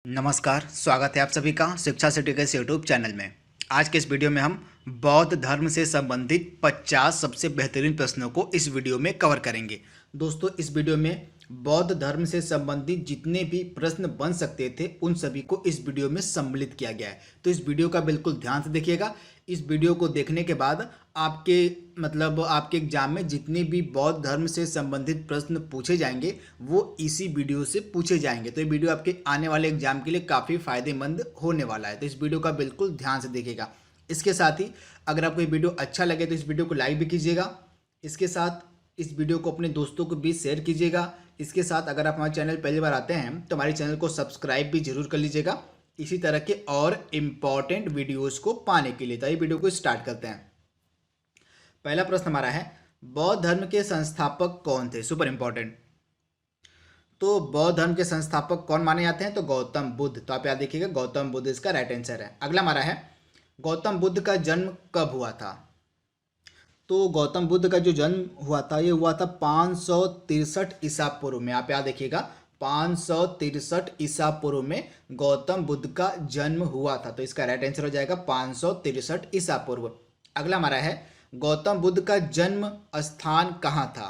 नमस्कार, स्वागत है आप सभी का शिक्षा सिटी के इस यूट्यूब चैनल में। आज के इस वीडियो में हम बौद्ध धर्म से संबंधित 50 सबसे बेहतरीन प्रश्नों को इस वीडियो में कवर करेंगे। दोस्तों, इस वीडियो में बौद्ध धर्म से संबंधित जितने भी प्रश्न बन सकते थे उन सभी को इस वीडियो में सम्मिलित किया गया है। तो इस वीडियो का बिल्कुल ध्यान से देखिएगा। इस वीडियो को देखने के बाद आपके एग्जाम में जितने भी बौद्ध धर्म से संबंधित प्रश्न पूछे जाएंगे वो इसी वीडियो से पूछे जाएंगे। तो ये वीडियो आपके आने वाले एग्जाम के लिए काफ़ी फायदेमंद होने वाला है। तो इस वीडियो का बिल्कुल ध्यान से देखिएगा। इसके साथ ही अगर आपको ये वीडियो अच्छा लगे तो इस वीडियो को लाइक भी कीजिएगा। इसके साथ इस वीडियो को अपने दोस्तों को भी शेयर कीजिएगा। इसके साथ अगर आप हमारे चैनल पहली बार आते हैं तो हमारे चैनल को सब्सक्राइब भी जरूर कर लीजिएगा इसी तरह के और इम्पॉर्टेंट वीडियोस को पाने के लिए। तो ये वीडियो को स्टार्ट करते हैं। पहला प्रश्न हमारा है, बौद्ध धर्म के संस्थापक कौन थे? Super important. तो बौद्ध धर्म के संस्थापक कौन माने जाते हैं? तो गौतम बुद्ध। तो आप याद देखिएगा, गौतम बुद्ध इसका राइट आंसर है। अगला हमारा है, गौतम बुद्ध का जन्म कब हुआ था? तो गौतम बुद्ध का जो जन्म हुआ था ये हुआ था 563 ईसा पूर्व में। आप याद देखिएगा, 563 ईसा पूर्व में गौतम बुद्ध का जन्म हुआ था। तो इसका राइट आंसर हो जाएगा 563 ईसा पूर्व। अगला हमारा है, गौतम बुद्ध का जन्म स्थान कहाँ था?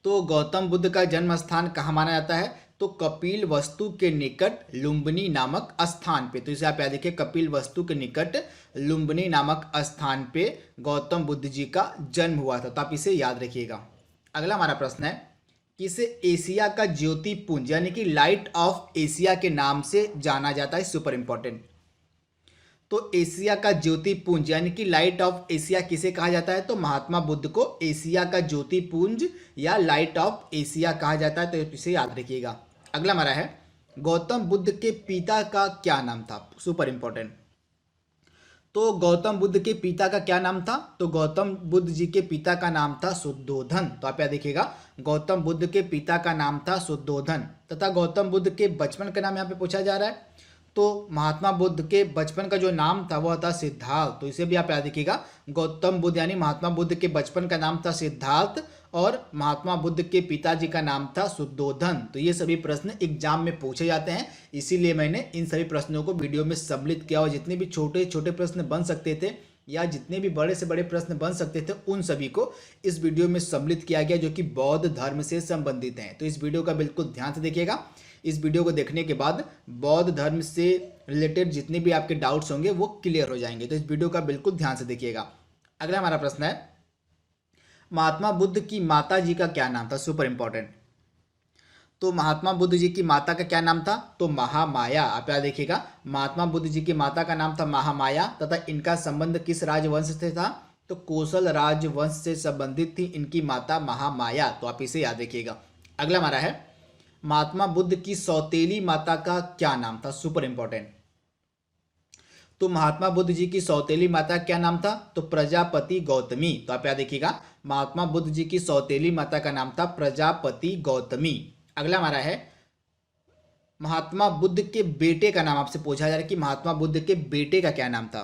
तो गौतम बुद्ध का जन्म स्थान कहाँ माना जाता है? तो कपिल वस्तु के निकट लुम्बिनी नामक स्थान पे। तो इसे आप याद देखिए, कपिल वस्तु के निकट लुम्बिनी नामक स्थान पे गौतम बुद्ध जी का जन्म हुआ था। तो आप इसे याद रखिएगा। अगला हमारा प्रश्न है, किसे एशिया का ज्योति पुंज यानी कि लाइट ऑफ एशिया के नाम से जाना जाता है? Super important. तो एशिया का ज्योति पुंज यानी कि लाइट ऑफ एशिया किसे कहा जाता है? तो महात्मा बुद्ध को एशिया का ज्योति पुंज या लाइट ऑफ एशिया कहा जाता है। तो इसे याद रखिएगा। अगला हमारा है, गौतम बुद्ध के पिता का क्या नाम था? Super important. तो गौतम बुद्ध के पिता का क्या नाम था? तो गौतम बुद्ध जी के पिता का नाम था शुद्धोधन। तो आप याद देखिएगा, गौतम बुद्ध के पिता का नाम था शुद्धोधन। तथा गौतम बुद्ध के बचपन का नाम यहाँ पे पूछा जा रहा है। तो महात्मा बुद्ध के बचपन का जो नाम था वह था सिद्धार्थ। तो इसे भी आप याद रखिएगा, गौतम बुद्ध यानी महात्मा बुद्ध के बचपन का नाम था सिद्धार्थ और महात्मा बुद्ध के पिताजी का नाम था शुद्धोधन। तो ये सभी प्रश्न एग्जाम में पूछे जाते हैं, इसीलिए मैंने इन सभी प्रश्नों को वीडियो में सम्मिलित किया। और जितने भी छोटे छोटे प्रश्न बन सकते थे या जितने भी बड़े से बड़े प्रश्न बन सकते थे उन सभी को इस वीडियो में सम्मिलित किया गया जो कि बौद्ध धर्म से संबंधित हैं। तो इस वीडियो का बिल्कुल ध्यान से देखिएगा। इस वीडियो को देखने के बाद बौद्ध धर्म से रिलेटेड जितने भी आपके डाउट्स होंगे वो क्लियर हो जाएंगे। तो इस वीडियो का बिल्कुल ध्यान से देखिएगा। अगला हमारा प्रश्न है, महात्मा बुद्ध की माता जी का क्या नाम था? Super important. तो महात्मा बुद्ध जी की माता का क्या नाम था? तो महामाया। आप याद देखिएगा, महात्मा बुद्ध जी की माता का नाम था महामाया तथा इनका संबंध किस राजवंश से था? तो कौशल राजवंश से संबंधित थी इनकी माता महामाया। तो आप इसे याद रखिएगा। अगला हमारा है, महात्मा बुद्ध की सौतेली माता का क्या नाम था? Super important. तो महात्मा बुद्ध जी की सौतेली माता क्या नाम था? तो प्रजापति गौतमी। तो आप याद देखिएगा, महात्मा बुद्ध जी की सौतेली माता का नाम था प्रजापति गौतमी। अगला हमारा है, महात्मा बुद्ध के बेटे का नाम आपसे पूछा जा रहा है कि महात्मा बुद्ध के बेटे का क्या नाम था?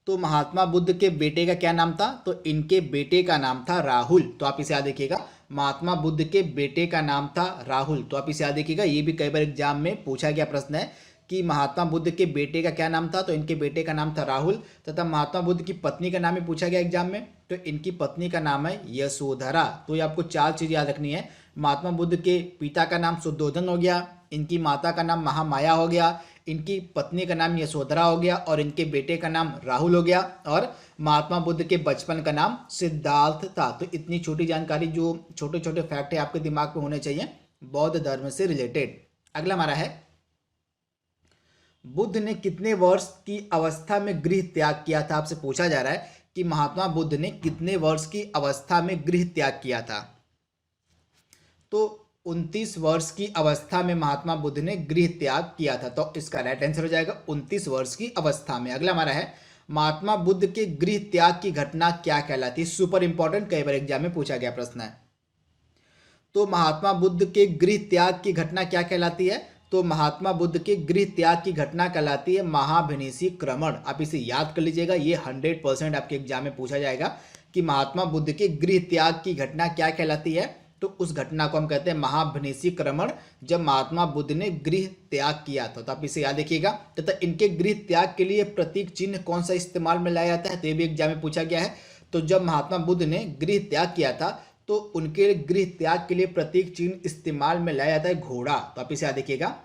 तो महात्मा बुद्ध के बेटे का क्या नाम था? तो इनके बेटे का नाम था राहुल। तो आप इसे याद देखिएगा, महात्मा बुद्ध के बेटे का नाम था राहुल। तो आप इसे याद देखिएगा, ये भी कई बार एग्जाम में पूछा गया प्रश्न है कि महात्मा बुद्ध के बेटे का क्या नाम था? तो इनके बेटे का नाम था राहुल। तथा महात्मा बुद्ध की पत्नी का नाम भी पूछा गया एग्जाम में, तो इनकी पत्नी का नाम है यशोधरा। तो ये आपको चार चीज़ याद रखनी है। महात्मा बुद्ध के पिता का नाम शुद्धोधन हो गया, इनकी माता का नाम महामाया हो गया, इनकी पत्नी का नाम यशोधरा हो गया और इनके बेटे का नाम राहुल हो गया और महात्मा बुद्ध के बचपन का नाम सिद्धार्थ था। तो इतनी छोटी जानकारी, जो छोटे छोटे फैक्ट है आपके दिमाग में होने चाहिए बौद्ध धर्म से रिलेटेड। अगला हमारा है, बुद्ध ने कितने वर्ष की अवस्था में गृह त्याग किया था? आपसे पूछा जा रहा है कि महात्मा बुद्ध ने कितने वर्ष की अवस्था में गृह त्याग किया था? तो 29 वर्ष की अवस्था में महात्मा बुद्ध ने गृह त्याग किया था। तो इसका राइट आंसर हो जाएगा 29 वर्ष की अवस्था में। अगला हमारा है, महात्मा बुद्ध के गृह त्याग की घटना क्या कहलाती है? सुपर इंपॉर्टेंट, कई बार एग्जाम में पूछा गया प्रश्न है। तो महात्मा बुद्ध के गृह त्याग की घटना क्या कहलाती है? तो महात्मा बुद्ध के गृह त्याग की घटना कहलाती है महाभिनिष्क्रमण। आप इसे याद कर लीजिएगा, ये 100% आपके एग्जाम में पूछा जाएगा कि महात्मा बुद्ध के गृह त्याग की घटना क्या कहलाती है? तो उस घटना को हम कहते हैं महाभनिशीक्रमण, जब महात्मा बुद्ध ने गृह त्याग किया था। तो आप इसे याद रखिएगा। तथा इनके गृह त्याग के लिए प्रतीक चिन्ह कौन सा इस्तेमाल में लाया जाता है, तो ये भी एग्जाम में पूछा गया है। तो जब महात्मा बुद्ध ने गृह त्याग किया था तो उनके गृह त्याग के लिए प्रतीक चिन्ह इस्तेमाल में लाया जाता है घोड़ा। तो आप इसे याद रखिएगा,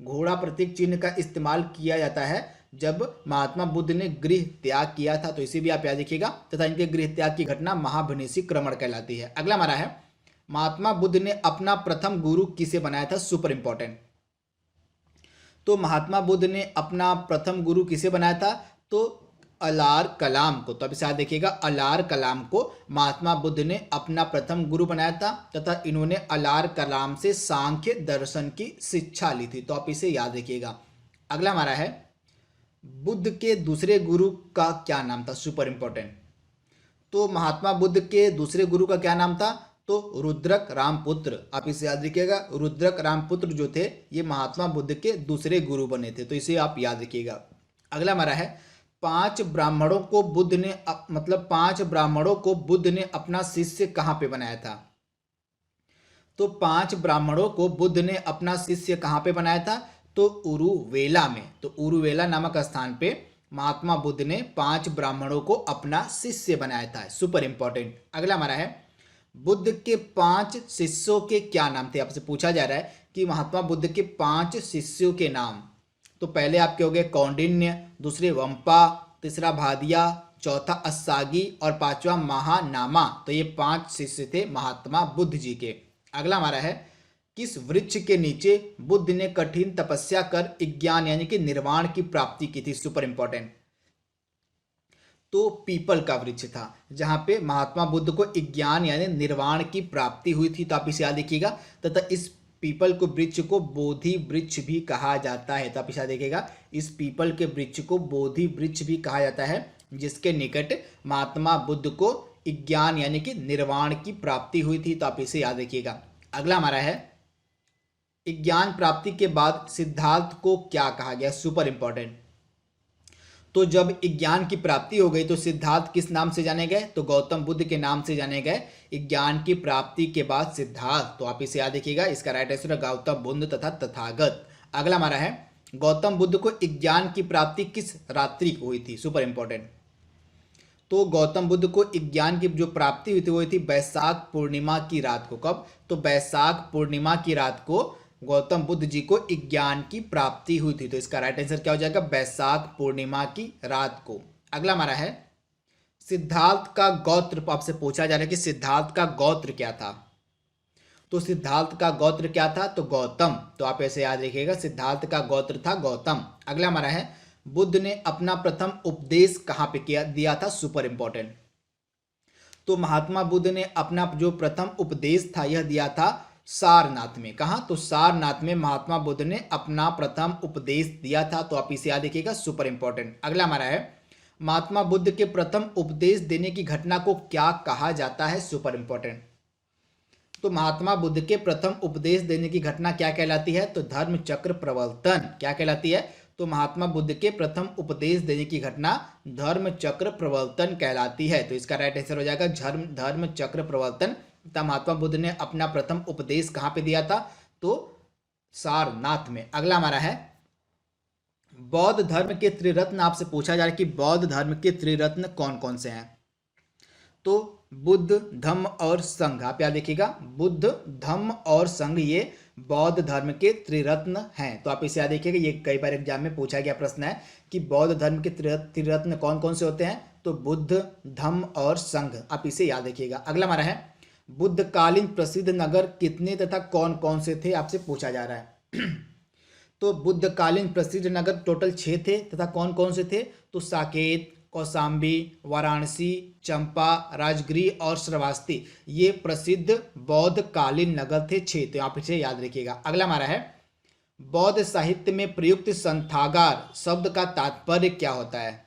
घोड़ा प्रतीक चिन्ह का इस्तेमाल किया जाता है जब महात्मा बुद्ध ने गृह त्याग किया था। तो इसे भी आप याद रखिएगा। तथा इनके गृह त्याग की घटना महाभनिशीक्रमण कहलाती है। अगला हमारा है, महात्मा बुद्ध ने अपना प्रथम गुरु किसे बनाया था, सुपर इंपॉर्टेंट। तो महात्मा बुद्ध ने अपना प्रथम गुरु किसे बनाया था, तो अलार कलाम को। तो अब इसे याद देखिएगा, अलार कलाम को महात्मा बुद्ध ने अपना प्रथम गुरु बनाया था तथा इन्होंने अलार कलाम से सांख्य दर्शन की शिक्षा ली थी। तो आप इसे याद रखिएगा। अगला हमारा है, बुद्ध के दूसरे गुरु का क्या नाम था, सुपर इंपॉर्टेंट। तो महात्मा बुद्ध के दूसरे गुरु का क्या नाम था, तो रुद्रक रामपुत्र। आप इसे याद रखिएगा, रुद्रक रामपुत्र जो थे ये महात्मा बुद्ध के दूसरे गुरु बने थे। तो इसे आप याद रखिएगा। अगला हमारा है, 5 ब्राह्मणों को बुद्ध ने पांच ब्राह्मणों को बुद्ध ने अपना शिष्य कहाँ पे बनाया था। तो 5 ब्राह्मणों को बुद्ध ने अपना शिष्य कहाँ पे बनाया था, तो उरुवेला में। तो उरुवेला नामक स्थान पे महात्मा बुद्ध ने 5 ब्राह्मणों को अपना शिष्य बनाया था। Super important. अगला हमारा है, बुद्ध के 5 शिष्यों के क्या नाम थे। आपसे पूछा जा रहा है कि महात्मा बुद्ध के 5 शिष्यों के नाम। तो पहले आपके हो गए कौंडिन्य, दूसरे वंपा, तीसरा भादिया, चौथा अस्सागी और 5वां महानामा। तो ये 5 शिष्य थे महात्मा बुद्ध जी के। अगला हमारा है, किस वृक्ष के नीचे बुद्ध ने कठिन तपस्या कर ज्ञान यानी कि निर्वाण की प्राप्ति की थी, सुपर इंपॉर्टेंट। तो पीपल का वृक्ष था जहां पे महात्मा बुद्ध को ज्ञान यानी निर्वाण की प्राप्ति हुई थी। तो आप इसे याद रखिएगा। तथा इस पीपल को वृक्ष को बोधि वृक्ष भी कहा जाता है। तो आप इसे याद रखिएगा, इस पीपल के वृक्ष को बोधि वृक्ष भी कहा जाता है, जिसके निकट महात्मा बुद्ध को ज्ञान यानी कि निर्वाण की प्राप्ति हुई थी। तो आप इसे याद रखिएगा। अगला हमारा है, ज्ञान प्राप्ति के बाद सिद्धार्थ को क्या कहा गया, सुपर इंपॉर्टेंट। तो जब ज्ञान की प्राप्ति हो गई तो सिद्धार्थ किस नाम से जाने गए, तो गौतम बुद्ध के नाम से जाने गए। ज्ञान की प्राप्ति के बाद सिद्धार्थ। तो आप इसे याद रखिएगा। इसका राइट आंसर है गौतम बुद्ध तथा तथागत। अगला हमारा है, गौतम बुद्ध को ज्ञान की प्राप्ति किस रात्रि को हुई थी, सुपर इंपॉर्टेंट। तो गौतम बुद्ध को ज्ञान की जो प्राप्ति हुई थी वो हुई थी बैसाख पूर्णिमा की रात को। कब, तो बैसाख पूर्णिमा की रात को गौतम बुद्ध जी को ज्ञान की प्राप्ति हुई थी। तो इसका राइट आंसर क्या हो जाएगा, बैसाख पूर्णिमा की रात को। अगला हमारा है, सिद्धार्थ का गोत्र। आपसे पूछा जा रहा है कि सिद्धार्थ का गोत्र क्या था। तो सिद्धार्थ का गोत्र क्या था, तो गौतम। तो आप ऐसे याद रखिएगा, सिद्धार्थ का गोत्र था गौतम। अगला हमारा है, बुद्ध ने अपना प्रथम उपदेश कहाँ पे दिया था, सुपर इंपॉर्टेंट। तो महात्मा बुद्ध ने अपना जो प्रथम उपदेश था यह दिया था सारनाथ में। कहाँ, तो सारनाथ में महात्मा बुद्ध ने अपना प्रथम उपदेश दिया था। तो आप इसे याद रखिएगा, सुपर इंपॉर्टेंट। अगला हमारा है, महात्मा बुद्ध के प्रथम उपदेश देने की घटना को क्या कहा जाता है, सुपर इंपॉर्टेंट। तो महात्मा बुद्ध के प्रथम उपदेश देने की घटना क्या कहलाती है, तो धर्म चक्र प्रवर्तन। क्या कहलाती है, तो महात्मा बुद्ध के प्रथम उपदेश देने की घटना धर्म चक्र प्रवर्तन कहलाती है। तो इसका राइट आंसर हो जाएगा धर्म चक्र प्रवर्तन। तब महात्मा बुद्ध ने अपना प्रथम उपदेश कहाँ पे दिया था, तो सारनाथ में। अगला हमारा है, बौद्ध धर्म के त्रिरत्न। आपसे पूछा जा रहा है कि बौद्ध धर्म के त्रिरत्न कौन कौन से हैं। तो बुद्ध, धम्म और संघ। आप याद देखिएगा, बुद्ध, धम्म और संघ ये बौद्ध धर्म के त्रिरत्न हैं। तो आप इसे याद देखिएगा, ये कई बार एग्जाम में पूछा गया प्रश्न है कि बौद्ध धर्म के त्रिरत्न कौन कौन से होते हैं, तो बुद्ध, धम्म और संघ। आप इसे याद रखिएगा। अगला हमारा है, बुद्धकालीन प्रसिद्ध नगर कितने तथा कौन कौन से थे, आपसे पूछा जा रहा है। तो बुद्धकालीन प्रसिद्ध नगर टोटल 6 थे तथा कौन कौन से थे, तो साकेत, कौशाम्बी, वाराणसी, चंपा, राजगृह और श्रावस्ती ये प्रसिद्ध बौद्धकालीन नगर थे 6। तो आप इसे याद रखिएगा। अगला हमारा है, बौद्ध साहित्य में प्रयुक्त संथागार शब्द का तात्पर्य क्या होता है।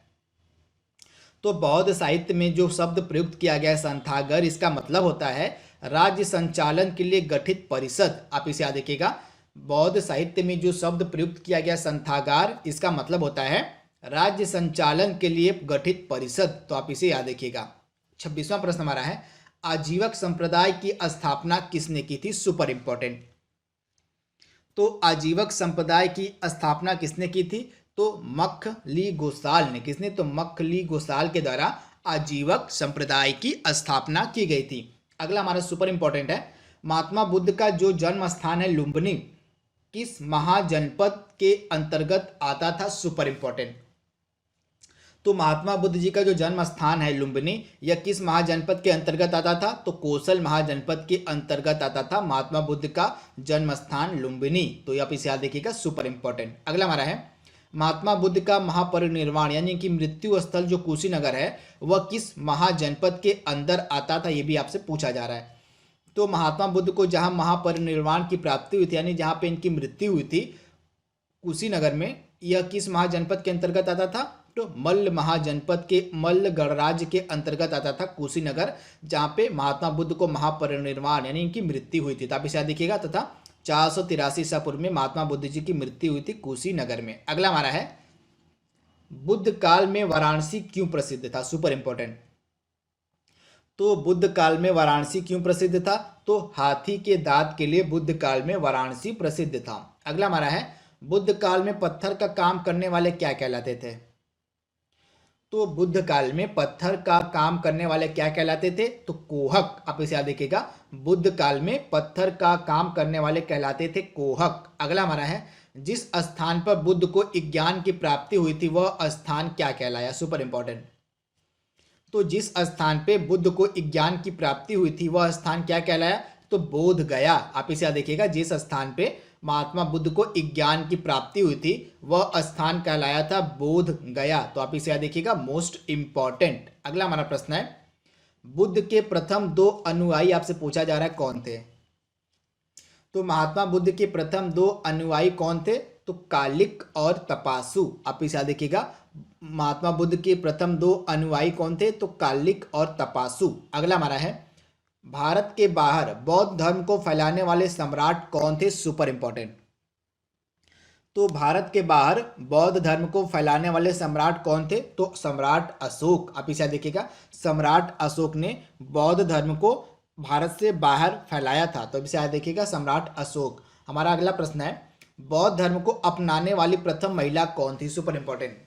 तो बौद्ध साहित्य में जो शब्द प्रयुक्त किया गया है संथागर, इसका मतलब होता है राज्य संचालन के लिए गठित परिषद। आप इसे याद रखिएगा, बौद्ध साहित्य में जो शब्द प्रयुक्त किया गया संथागार, इसका मतलब होता है राज्य संचालन के लिए गठित परिषद। तो आप इसे याद रखिएगा। 26वां प्रश्न हमारा है, आजीवक संप्रदाय की स्थापना किसने की थी? Super important. तो आजीवक संप्रदाय की स्थापना किसने की थी? तो मखली-गोसाल ने। किसने? तो मखली-गोसाल के द्वारा आजीवक संप्रदाय की स्थापना की गई थी। अगला हमारा सुपर इंपॉर्टेंट है, महात्मा बुद्ध का जो जन्म स्थान है लुम्बिनी किस महाजनपद के अंतर्गत आता था? Super important. तो महात्मा बुद्ध जी का जो जन्म स्थान है लुम्बिनी, यह किस महाजनपद के अंतर्गत आता था? तो कौशल महाजनपद के अंतर्गत आता था महात्मा बुद्ध का जन्म स्थान लुम्बिनी। तो आप इसे याद देखिएगा, सुपर इंपॉर्टेंट। अगला हमारा है, महात्मा बुद्ध का महापरिनिर्वाण यानी कि मृत्यु स्थल जो कुशीनगर है वह किस महाजनपद के अंदर आता था? ये भी आपसे पूछा जा रहा है। तो महात्मा बुद्ध को जहां महापरिनिर्वाण की प्राप्ति हुई थी यानी जहां पे इनकी मृत्यु हुई थी कुशीनगर में, यह किस महाजनपद के अंतर्गत आता था? तो मल्ल महाजनपद के मल्ल गणराज्य के अंतर्गत आता था कुशीनगर, जहां पे महात्मा बुद्ध को महापरिनिर्वाण यानी इनकी मृत्यु हुई थी। तो आप इसे याद देखिएगा। तथा 483 ईसा पूर्व में महात्मा बुद्ध जी की मृत्यु हुई थी कुशीनगर में। अगला हमारा है, बुद्ध काल में वाराणसी क्यों प्रसिद्ध था? Super important. तो बुद्ध काल में वाराणसी क्यों प्रसिद्ध था? तो हाथी के दांत के लिए बुद्ध काल में वाराणसी प्रसिद्ध था। अगला हमारा है, बुद्ध काल में पत्थर का काम करने वाले क्या कहलाते थे? तो बुद्ध काल में पत्थर का काम करने वाले क्या कहलाते थे? तो कोहक। आप इसे याद रखिएगा, बुद्ध काल में पत्थर का काम करने वाले कहलाते थे कोहक। अगला हमारा है, जिस स्थान पर बुद्ध को ज्ञान की प्राप्ति हुई थी वह स्थान क्या कहलाया? Super important. तो जिस स्थान पे बुद्ध को ज्ञान की प्राप्ति हुई थी वह स्थान क्या कहलाया? तो बोध गया। आप इसे याद देखिएगा, जिस स्थान पे महात्मा बुद्ध को ज्ञान की प्राप्ति हुई थी वह स्थान कहलाया था बोध गया। तो आप इसे याद देखिएगा, मोस्ट इंपॉर्टेंट। अगला हमारा प्रश्न है, बुद्ध के प्रथम 2 अनुयायी आपसे पूछा जा रहा है कौन थे? तो महात्मा बुद्ध के प्रथम 2 अनुयायी कौन थे? तो कालिक और तपासु। आप इसे याद देखिएगा, महात्मा बुद्ध के प्रथम 2 अनुयायी कौन थे? तो कालिक और तपासु। अगला हमारा है, भारत के बाहर बौद्ध धर्म को फैलाने वाले सम्राट कौन थे? Super important. तो भारत के बाहर बौद्ध धर्म को फैलाने वाले सम्राट कौन थे? तो सम्राट अशोक। आप इसे देखिएगा, सम्राट अशोक ने बौद्ध धर्म को भारत से बाहर फैलाया था। तो इसे देखिएगा, सम्राट अशोक। हमारा अगला प्रश्न है, बौद्ध धर्म को अपनाने वाली प्रथम महिला कौन थी? Super important.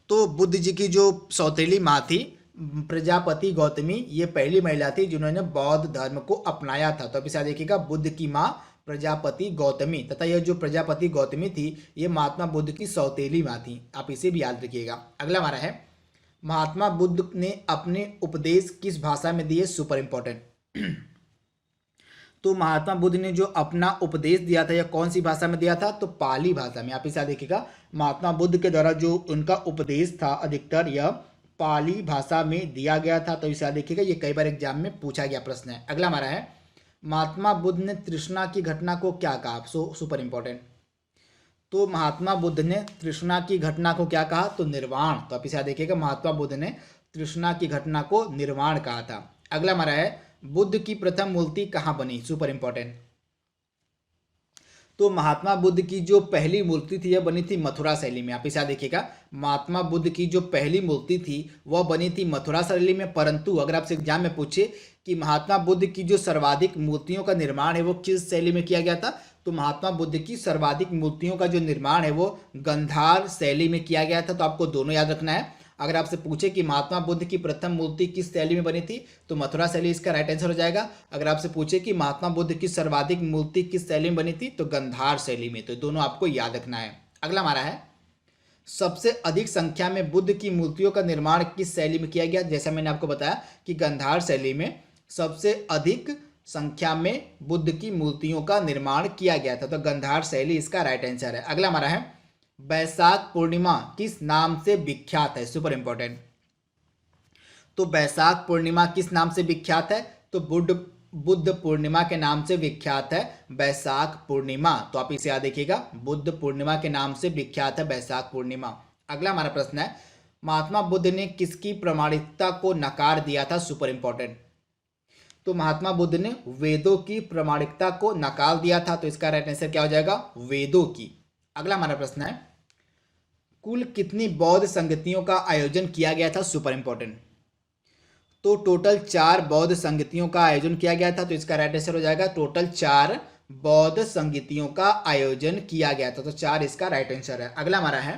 तो बुद्ध जी की जो सौतेली माँ थी प्रजापति गौतमी, ये पहली महिला थी जिन्होंने बौद्ध धर्म को अपनाया था। तो अब इसे देखिएगा, बुद्ध की माँ प्रजापति गौतमी, तथा यह जो प्रजापति गौतमी थी ये महात्मा बुद्ध की सौतेली माँ थी। आप इसे भी याद रखिएगा। अगला हमारा है, महात्मा बुद्ध ने अपने उपदेश किस भाषा में दिए? Super important. तो महात्मा बुद्ध ने जो अपना उपदेश दिया था यह कौन सी भाषा में दिया था? तो पाली भाषा में। आप इसे देखिएगा, महात्मा बुद्ध के द्वारा जो उनका उपदेश था अधिकतर यह पाली भाषा में दिया गया था। तो इसे देखिएगा, ये कई बार एग्जाम में पूछा गया प्रश्न है। अगला हमारा है, महात्मा बुद्ध ने तृष्णा की घटना को क्या कहा? Super important. तो महात्मा बुद्ध ने तृष्णा की घटना को क्या कहा? तो निर्वाण। तो आप इसे देखिएगा, महात्मा बुद्ध ने तृष्णा की घटना को निर्वाण कहा था। अगला हमारा है, बुद्ध की प्रथम मूर्ति कहाँ बनी? Super important. तो महात्मा बुद्ध की जो पहली मूर्ति थी यह बनी थी मथुरा शैली में। आप इसे देखिएगा, महात्मा बुद्ध की जो पहली मूर्ति थी वह बनी थी मथुरा शैली में। परंतु अगर आपसे एग्जाम में पूछे कि महात्मा बुद्ध की जो सर्वाधिक मूर्तियों का निर्माण है वो किस शैली में किया गया था, तो महात्मा बुद्ध की सर्वाधिक मूर्तियों का जो निर्माण है वो गंधार शैली में किया गया था। तो आपको दोनों याद रखना है। अगर आपसे पूछे कि महात्मा बुद्ध की प्रथम मूर्ति किस शैली में बनी थी तो मथुरा शैली इसका राइट आंसर हो जाएगा। अगर आपसे पूछे कि महात्मा बुद्ध की सर्वाधिक मूर्ति किस शैली में बनी थी तो गंधार शैली में। तो दोनों आपको याद रखना है। अगला हमारा है, सबसे अधिक संख्या में बुद्ध की मूर्तियों का निर्माण किस शैली में किया गया? जैसा मैंने आपको बताया कि गंधार शैली में सबसे अधिक संख्या में बुद्ध की मूर्तियों का निर्माण किया गया था। तो गंधार शैली इसका राइट आंसर है। अगला हमारा है, बैसाख पूर्णिमा किस नाम से विख्यात है? Super important. तो बैसाख पूर्णिमा किस नाम से विख्यात है? तो बुद्ध पूर्णिमा के नाम से विख्यात है बैसाख पूर्णिमा। तो आप इसे याद देखिएगा, बुद्ध पूर्णिमा के नाम से विख्यात है बैसाख पूर्णिमा। अगला हमारा प्रश्न है, महात्मा बुद्ध ने किसकी प्रामाणिकता को नकार दिया था? Super important. तो महात्मा बुद्ध ने वेदों की प्रामाणिकता को नकार दिया था। तो इसका राइट आंसर क्या हो जाएगा? वेदों की। अगला हमारा प्रश्न है, कुल कितनी बौद्ध संगतियों का आयोजन किया गया था? Super important. तो टोटल 4 बौद्ध संगतियों का आयोजन किया गया था। तो इसका राइट आंसर हो जाएगा टोटल 4 बौद्ध संगतियों का आयोजन किया गया था। तो 4 इसका राइट आंसर है। अगला हमारा है,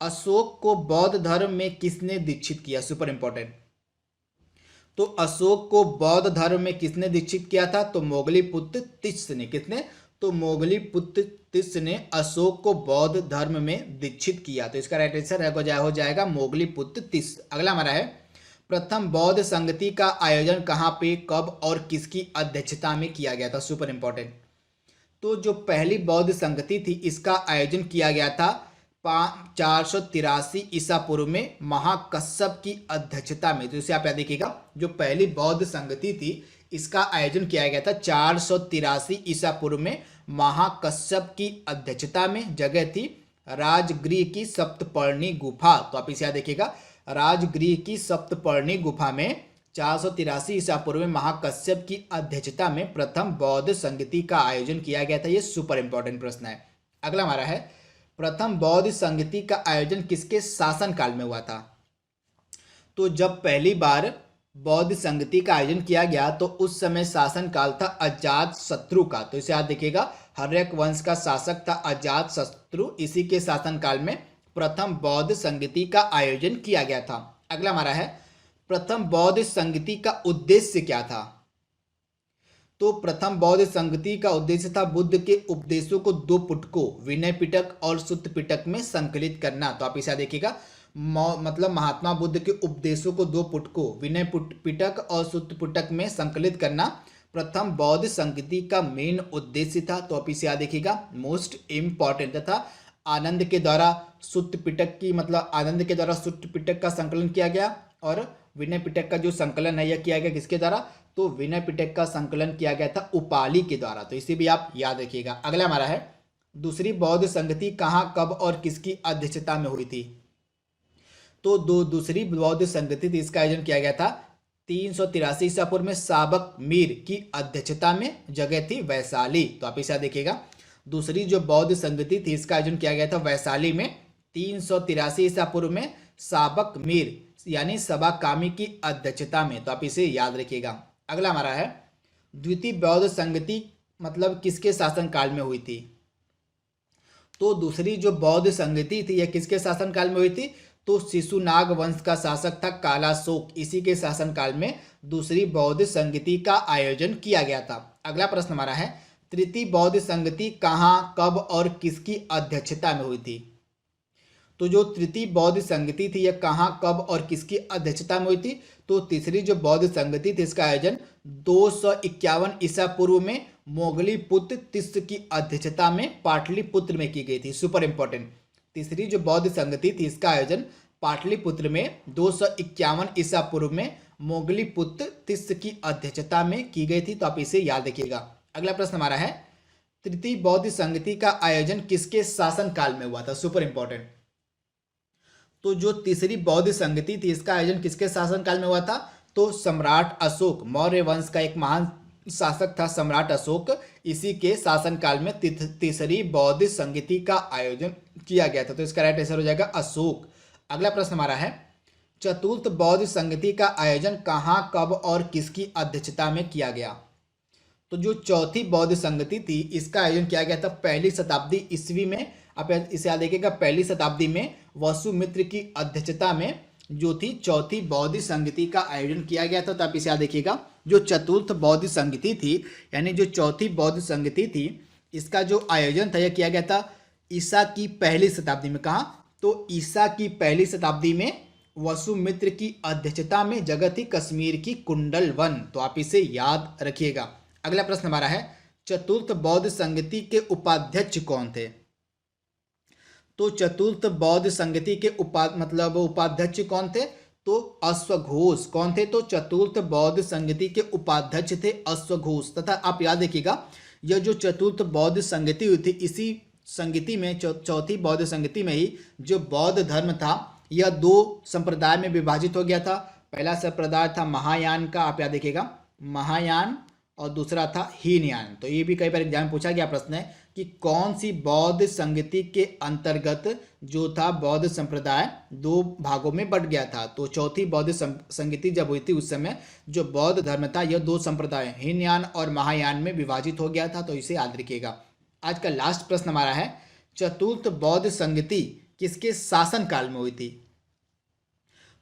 अशोक को बौद्ध धर्म में किसने दीक्षित किया? Super important. तो अशोक को बौद्ध धर्म में किसने दीक्षित किया था? तो मोगलीपुत्र तिस्स ने। किसने? तो मोगलीपुत्र तिस्स ने अशोक को बौद्ध धर्म में दीक्षित किया। तो इसका राइट आंसर हो जाएगा मोगलीपुत्र तिस्स। अगला हमारा है, प्रथम बौद्ध संगति का आयोजन कहाँ पे, कब और किसकी अध्यक्षता में किया गया था? Super important. तो जो पहली बौद्ध संगति थी इसका आयोजन किया गया था 483 ईसा पूर्व में महाकश्यप की अध्यक्षता में। तो इसे आप याद देखिएगा, जो पहली बौद्ध संगति थी इसका आयोजन किया गया था 483 ईसा पूर्व में महाकश्यप की अध्यक्षता में। जगह थी राजगृह की सप्तपर्णी गुफा। तो आप इसे याद देखिएगा, राजगृह की सप्तपर्णी गुफा में 483 ईसा पूर्व में महाकश्यप की अध्यक्षता में प्रथम बौद्ध संगति का आयोजन किया गया था। ये सुपर इंपॉर्टेंट प्रश्न है। अगला हमारा है, प्रथम बौद्ध संगति का आयोजन किसके शासन काल में हुआ था? तो जब पहली बार बौद्ध संगति का आयोजन किया गया तो उस समय शासन काल था अजात शत्रु का। तो इसे याद देखिएगा, हर्यक वंश का शासक था अजात शत्रु। इसी के शासन काल में प्रथम बौद्ध संगति का आयोजन किया गया था। अगला हमारा है, प्रथम बौद्ध संगति का उद्देश्य क्या था? तो प्रथम बौद्ध संगति का उद्देश्य था बुद्ध के उपदेशों को 2 पुटकों विनय पिटक और सुत्त पिटक में संकलित करना। तो आप इसे देखिएगा, मतलब महात्मा बुद्ध के उपदेशों को 2 पुटकों विनय पिटक और सुत्त पिटक में संकलित करना प्रथम बौद्ध संगति का मेन उद्देश्य था। तो आप इसे याद देखिएगा, मोस्ट इम्पॉर्टेंट था। आनंद के द्वारा सुत्त पिटक की, मतलब आनंद के द्वारा सुत्त पिटक का संकलन किया गया और विनय पिटक का जो संकलन है यह किया गया किसके द्वारा? तो विनय पिटक का संकलन किया गया था उपाली के द्वारा। तो इसे भी आप याद रखिएगा। अगला हमारा है, दूसरी बौद्ध संगति कहाँ, कब और किसकी अध्यक्षता में हुई थी? तो दूसरी बौद्ध संगति थी इसका आयोजन किया गया था 383 ईसा पूर्व में साबक मीर की अध्यक्षता में। जगह थी वैशाली। तो आप इसे देखिएगा, दूसरी जो बौद्ध संगति थी इसका आयोजन किया गया था वैशाली में 383 ईसा पूर्व में साबक मीर यानी सबा कामी की अध्यक्षता में। तो आप इसे याद रखिएगा। अगला हमारा है, द्वितीय बौद्ध संगति मतलब किसके शासन काल में हुई थी? तो दूसरी जो बौद्ध संगति थी यह किसके शासन काल में हुई थी? तो शिशुनाग वंश का शासक था कालाशोक। इसी के शासन काल में दूसरी बौद्ध संगति का आयोजन किया गया था। अगला प्रश्न हमारा है, तृतीय बौद्ध संगति कहाँ, कब और किसकी अध्यक्षता में हुई थी? तो जो तृतीय बौद्ध संगति थी यह कहाँ, कब और किसकी अध्यक्षता में हुई थी? तो तीसरी जो बौद्ध संगति थी इसका आयोजन 251 ईसा पूर्व में मोगलीपुत्र तिस्स की अध्यक्षता में पाटलिपुत्र में की गई थी। Super important. तीसरी जो बौद्ध संगति थी इसका आयोजन पाटलिपुत्र में 251 ईसा पूर्व में मोगलीपुत्र तिस्स की अध्यक्षता में की गई थी। तो आप इसे याद रखिएगा। अगला प्रश्न हमारा है, तृतीय बौद्ध संगति का आयोजन किसके शासन काल में हुआ था? Super important. तो जो तीसरी बौद्ध संगति थी इसका आयोजन किसके शासन काल में हुआ था? तो सम्राट अशोक, मौर्य वंश का एक महान शासक था सम्राट अशोक। इसी के शासन काल में तीसरी बौद्ध संगति का आयोजन किया गया था। तो इसका राइट आंसर हो जाएगा अशोक। अगला प्रश्न हमारा है, चतुर्थ बौद्ध संगति का आयोजन कहाँ, कब और किसकी अध्यक्षता में किया गया? तो जो चौथी बौद्ध संगति थी इसका आयोजन किया गया था 1ली शताब्दी ईस्वी में। आप इसे याद देखिएगा, 1ली शताब्दी में वसुमित्र की अध्यक्षता में जो थी चौथी बौद्ध संगति का आयोजन किया गया था। तो आप इसे याद देखिएगा, जो चतुर्थ बौद्ध संगति थी यानी जो चौथी बौद्ध संगति थी इसका जो आयोजन था यह किया गया था ईसा की 1ली शताब्दी में। कहाँ? तो ईसा की 1ली शताब्दी में वसुमित्र की अध्यक्षता में। जगह थी कश्मीर की कुंडल वन। तो आप इसे याद रखिएगा। अगला प्रश्न हमारा है, चतुर्थ बौद्ध संगति के उपाध्यक्ष कौन थे? तो चतुर्थ बौद्ध संगति के उपाध्यक्ष कौन थे? तो अश्वघोष। कौन थे? तो चतुर्थ बौद्ध संगति के उपाध्यक्ष थे अश्वघोष। तथा आप याद रखिएगा, यह जो चतुर्थ बौद्ध संगति हुई थी इसी संगति में चौथी बौद्ध संगति में ही जो बौद्ध धर्म था यह 2 संप्रदाय में विभाजित हो गया था। पहला संप्रदाय था महायान का, आप याद देखिएगा महायान, और दूसरा था हीनयान। तो ये भी कई बार एग्जाम में पूछा गया प्रश्न है कि कौन सी बौद्ध संगति के अंतर्गत जो था बौद्ध संप्रदाय दो भागों में बट गया था। तो चौथी बौद्ध संगति जब हुई थी उस समय जो बौद्ध धर्म था यह दो संप्रदाय हीनयान और महायान में विभाजित हो गया था। तो इसे याद रखिएगा। आज का लास्ट प्रश्न हमारा है, चतुर्थ बौद्ध संगति किसके शासन काल में हुई थी?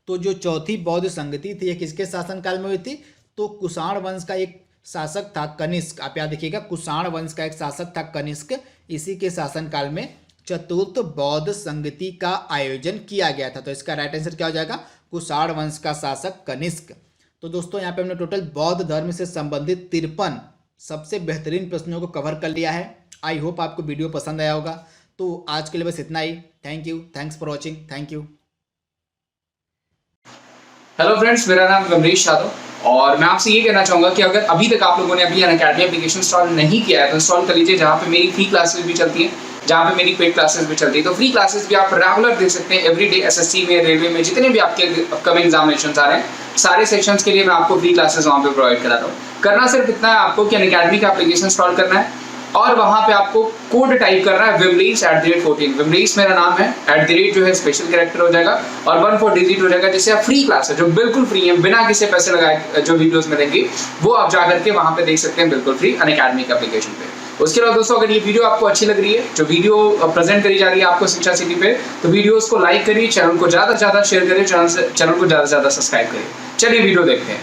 तो जो चौथी बौद्ध संगति थी यह किसके शासन काल में हुई थी? तो कुषाण वंश का एक शासक था कनिष्क। आप याद रखिएगा, कुषाण वंश का एक शासक था कनिष्क, इसी के शासन काल में चतुर्थ बौद्ध संगति का आयोजन किया गया था। तो इसका राइट आंसर क्या हो जाएगा? कुषाण वंश का शासक कनिष्क। तो दोस्तों यहाँ पे हमने टोटल बौद्ध धर्म से संबंधित 53 सबसे बेहतरीन प्रश्नों को कवर कर लिया है। आई होप आपको वीडियो पसंद आया होगा। तो आज के लिए बस इतना ही। Thank you, thanks for watching, thank you. Hello friends, मेरा नाम गमरीश यादव और मैं आपसे ये कहना चाहूँगा कि अगर अभी तक आप लोगों ने अभी अनअकैडमी एप्लीकेशन इंस्टॉल नहीं किया है तो इंस्टॉल कर लीजिए, जहाँ पे मेरी फ्री क्लासेस भी चलती हैं, जहाँ पे मेरी पेड क्लासेस भी चलती है। तो फ्री क्लासेस भी आप रेगुलर देख सकते हैं। एवरीडे एसएससी में, रेलवे में, जितने भी आपके अपकमिंग एग्जामिनेशन आ रहे हैं, सारे सेक्शंस के लिए मैं आपको फ्री क्लासेस वहाँ पे प्रोवाइड कराता हूँ। करना सिर्फ इतना है आपको कि अनअकैडमी का एप्लीकेशन इंस्टॉल करना है और वहाँ पे आपको कोड टाइप करना है विमरीश @14। विमरीश मेरा नाम है, @ जो है स्पेशल कैरेक्टर हो जाएगा और 14 डिजिट हो जाएगा, जिससे आप फ्री क्लास है जो बिल्कुल फ्री है, बिना किसी पैसे लगाए जो वीडियोस मिलेंगी वो आप जाकर के वहाँ पे देख सकते हैं बिल्कुल फ्री अनअकैडमी के एप्लीकेशन पे। उसके बाद दोस्तों, अगर ये वीडियो आपको अच्छी लग रही है, जो वीडियो प्रेजेंट करी जा रही है आपको शिक्षा सिटी पे, तो वीडियोस को लाइक करिए, चैनल को ज़्यादा से ज़्यादा शेयर करिए, चैनल को ज़्यादा से ज़्यादा सब्सक्राइब करिए। चलिए वीडियो देखते हैं।